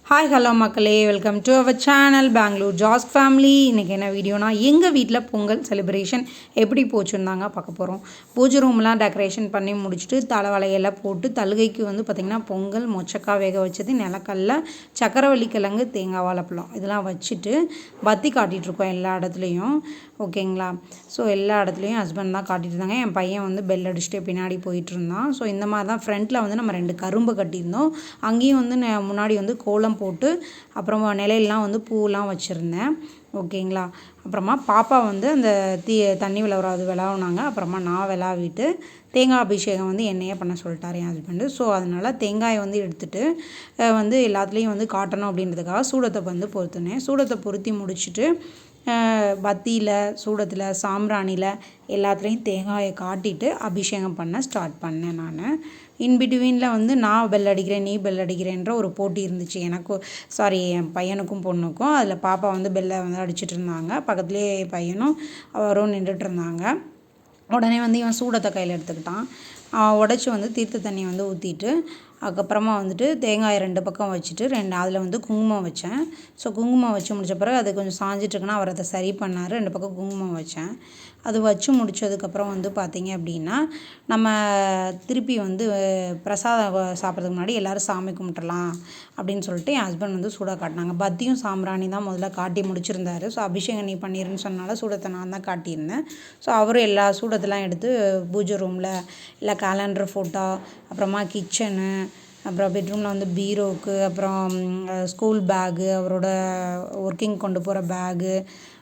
Hi hello மக்களே, welcome to our channel Bangalore ஜாஸ்க் family. இன்றைக்கி என்ன வீடியோனா, எங்கள் வீட்டில் பொங்கல் செலிப்ரேஷன் எப்படி போச்சுன்னு தாங்க பார்க்க போகிறோம். பூஜை ரூம்லாம் டெக்கரேஷன் பண்ணி முடிச்சுட்டு தலைவலையெல்லாம் போட்டு தலுகைக்கு பார்த்திங்கன்னா பொங்கல், மொச்சக்காய் வேக வச்சது, நிலக்கடலை, சக்கரவள்ளி கிழங்கு, தேங்காய் வாழைப்பழம் இதெல்லாம் வச்சுட்டு பத்தி காட்டிகிட்ருக்கோம் எல்லா இடத்துலையும். ஓகேங்களா? ஸோ எல்லா இடத்துலையும் ஹஸ்பண்ட் தான் காட்டிகிட்டு இருந்தாங்க. என் பையன் பெல் அடிச்சுட்டு பின்னாடி போயிட்டு இருந்தான். ஸோ இந்த மாதிரி தான் ஃப்ரண்ட்டில் நம்ம 2 கரும்பு கட்டியிருந்தோம். அங்கேயும் முன்னாடி கோலம் போட்டு அப்புறமா நிலையெல்லாம் பூவெலாம் வச்சுருந்தேன். ஓகேங்களா? அப்புறமா பாப்பா அந்த தண்ணி விளவுறது விளாவுனாங்க. அப்புறமா நான் விளாவிட்டு தேங்காய் அபிஷேகம் என்னையே பண்ண சொல்லிட்டார் என் ஹஸ்பண்டு. ஸோ அதனால் தேங்காயை எடுத்துகிட்டு எல்லாத்துலேயும் காட்டணும் அப்படின்றதுக்காக சூடத்தை பொருத்தினேன். சூடத்தை பொருத்தி முடிச்சுட்டு பத்தியில், சூடத்தில், சாம்பிராணியில் எல்லாத்துலேயும் தேங்காயை காட்டிட்டு அபிஷேகம் பண்ண ஸ்டார்ட் பண்ணேன் நான். இன்பிட்வீனில் நான் பெல் அடிக்கிறேன், நீ பெல் அடிக்கிறேன்ற ஒரு போட்டி இருந்துச்சு. என் பையனுக்கும் பொண்ணுக்கும். அதில் பாப்பா பெல்லை அடிச்சிட்டு இருந்தாங்க. பக்கத்துலேயே பையனும் அவரும் நின்றுட்டு இருந்தாங்க. உடனே இவன் சூடத்தை கையில் எடுத்துக்கிட்டான். உடச்சி தீர்த்த தண்ணி ஊற்றிட்டு அதுக்கப்புறமா தேங்காயை 2 பக்கம் வச்சுட்டு அதில் குங்குமம் வச்சேன். ஸோ குங்குமம் வச்சு முடித்த பிறகு அது கொஞ்சம் சாஞ்சிட்ருக்குன்னா அவர் அதை சரி பண்ணார். 2 பக்கம் குங்குமம் வச்சேன். அது வச்சு முடித்ததுக்கப்புறம் பார்த்திங்க அப்படின்னா நம்ம திருப்பி பிரசாதம் சாப்பிட்றதுக்கு முன்னாடி எல்லோரும் சாமி கும்பிட்றலாம் அப்படின்னு சொல்லிட்டு என் ஹஸ்பண்ட் சூடாக காட்டினாங்க. பத்தியும் சாம்பிராணி தான் முதல்ல காட்டி முடிச்சிருந்தாரு. ஸோ அபிஷேகம் நீ பண்ணிடுன்னு சொன்னால சூடத்தை நான் தான் காட்டியிருந்தேன். ஸோ அவரும் எல்லா சூடத்தெல்லாம் எடுத்து பூஜை ரூமில் இல்லை கேலண்டர் ஃபோட்டோ, அப்புறமா கிச்சனு, அப்புறம் பெட்ரூமில் பீரோவுக்கு, அப்புறம் ஸ்கூல் பேகு, அவரோட ஒர்க்கிங் கொண்டு போகிற பேகு,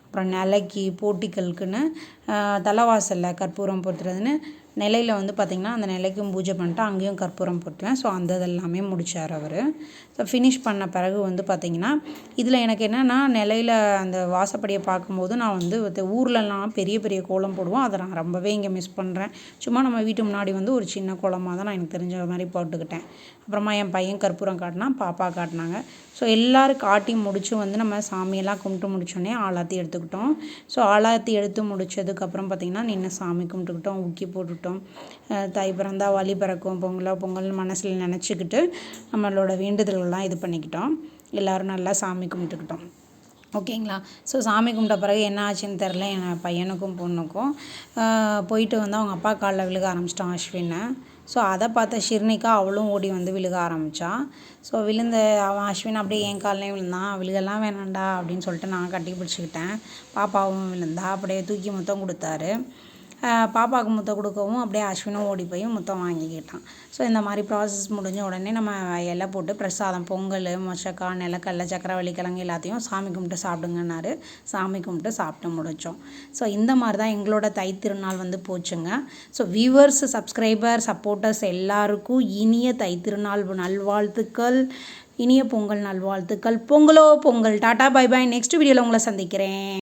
அப்புறம் நிலைக்கு, போட்டிகளுக்குன்னு தலைவாசலில் கற்பூரம் பொருத்துறதுன்னு நிலையில் பார்த்திங்கன்னா அந்த நிலைக்கும் பூஜை பண்ணிட்டு அங்கேயும் கற்பூரம் பொருத்துவேன். ஸோ அந்த இதெல்லாமே முடித்தார் அவர். ஸோ ஃபினிஷ் பண்ண பிறகு பார்த்திங்கன்னா இதில் எனக்கு என்னென்னா, நிலையில் அந்த வாசப்படியை பார்க்கும்போது நான் ஊர்லலாம் பெரிய பெரிய கோலம் போடுவோம். அதை நான் ரொம்பவே இங்கே மிஸ் பண்ணுறேன். சும்மா நம்ம வீட்டு முன்னாடி ஒரு சின்ன கோலமாக தான் நான் எனக்கு தெரிஞ்ச மாதிரி போட்டுக்கிட்டேன். அப்புறமா என் பையன் கற்பூரம் காட்டினா, பாப்பா காட்டினாங்க. ஸோ எல்லோரும் காட்டி முடித்து நம்ம சாமியெல்லாம் கும்பிட்டு முடிச்சோடனே ஆலாத்தி எடுத்துக்கிட்டோம். ஸோ ஆலாத்தி எடுத்து முடித்ததுக்கப்புறம் பார்த்திங்கன்னா நின்று சாமி கும்பிட்டுக்கிட்டோம், உக்கி போட்டுக்கிட்டோம். தை பிறந்தா வழி பிறக்கும், பொங்கல் மனசில் நினச்சிக்கிட்டு நம்மளோட வேண்டுதல்கள்லாம் இது பண்ணிக்கிட்டோம். எல்லோரும் நல்லா சாமி கும்பிட்டுக்கிட்டோம். ஓகேங்களா? ஸோ சாமி கும்பிட்ட பிறகு என்ன ஆச்சுன்னு தெரில. என் பையனுக்கும் பொண்ணுக்கும் போயிட்டு அவங்க அப்பா காலில் விழுக ஆரம்பிச்சிட்டான் அஸ்வினை. ஸோ அதை பார்த்த ஷிர்னிகா அவளும் ஓடி விழுக ஆரம்பித்தான். ஸோ அவன் அஸ்வின் அப்படியே என் கால்லையும் விழுந்தான். விழுகெல்லாம் வேணாண்டா அப்படின்னு சொல்லிட்டு நான் கட்டி பிடிச்சிக்கிட்டேன். பாப்பாவும் விழுந்தா. அப்படியே தூக்கி முத்தம் கொடுத்தாரு. பாப்பாவுக்கு முத்தம் கொடுக்கவும் அப்படியே அஸ்வினும் ஓடி போய் முத்தம் வாங்கிக்கிட்டான். ஸோ இந்த மாதிரி ப்ராசஸ் முடிஞ்ச உடனே நம்ம இலை போட்டு பிரசாதம், பொங்கல், மொச்சக்காய், நிலக்கடலை, சக்கரவள்ளி கிழங்கு எல்லாத்தையும் சாமி கும்பிட்டு சாப்பிடுங்கன்னாரு. சாமி கும்பிட்டு சாப்பிட்டு முடித்தோம். ஸோ இந்த மாதிரி தான் எங்களோட தைத்திருநாள் போச்சுங்க. ஸோ வியூவர்ஸ், சப்ஸ்கிரைபர், சப்போர்ட்டர்ஸ் எல்லாருக்கும் இனிய தைத்திருநாள் நல்வாழ்த்துக்கள், இனிய பொங்கல் நல்வாழ்த்துக்கள். பொங்கலோ Pongal. Tata bye bye. Next வீடியோவில் உங்களை சந்திக்கிறேன்.